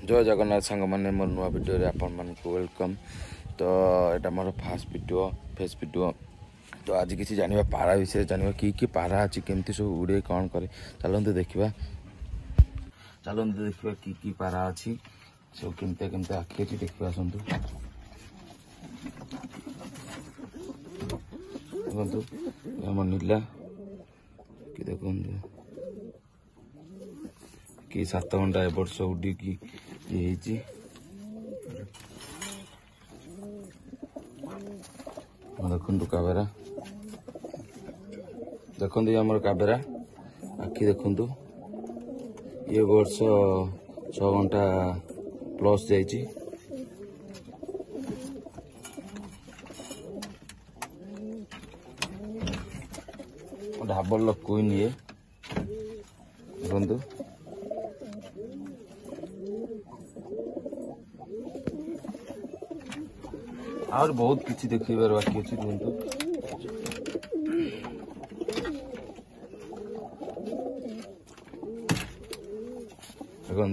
जय जगन्नाथ सांग मैंने मोर नुआ वीडियो रे आपण मन को वेलकम। तो एटा मोर फास्ट वीडियो फेस वीडियो। तो आज किसी जानिबा पारा विषय जानिबा कि पारा अछि केमती सब उड़े कौन करे चलंतु देखिबा कि पारा अछि सब केमते केमते आखि अछि देखिबा संतु देखंतु हम नीला कि देखंतु कि 7 घंटा ए वर्ष उड़ी की ये देखु काबेरा देखु आम काबेरा आखि देखु ये वर्ष 6 घंटा प्लस जाइए ढाबर क्वीन ये देखु और बहुत किसी देखिबार बाकी अच्छी देखो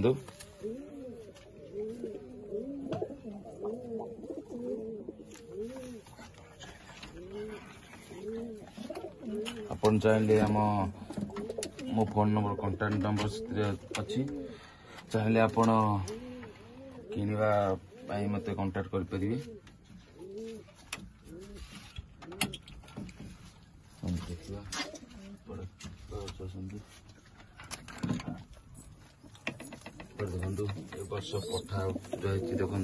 देखो अपन चाहिए आम मो फोन नंबर कांटेक्ट नंबर अच्छी चाहिए आपण किनिबा मत कांटेक्ट कर परिबे। देखु ए वर्ष पठा रही देखु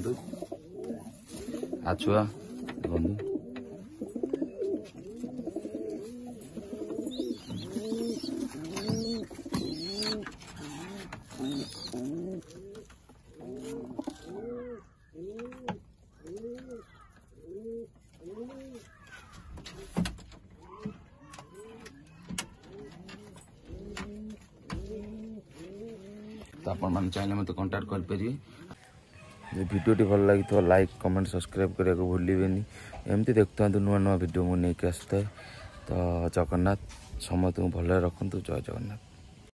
आछुआ देखु तो आपण मान चाहिए मत कांटेक्ट कर परिए। वीडियो भल लगी तो लाइक कमेंट सब्सक्राइब करने को भूलिए एमती देखता नुआ नुआ वीडियो मुझे नहीं आसता है। तो जगन्नाथ समस्त भले रखु। जय जगन्नाथ।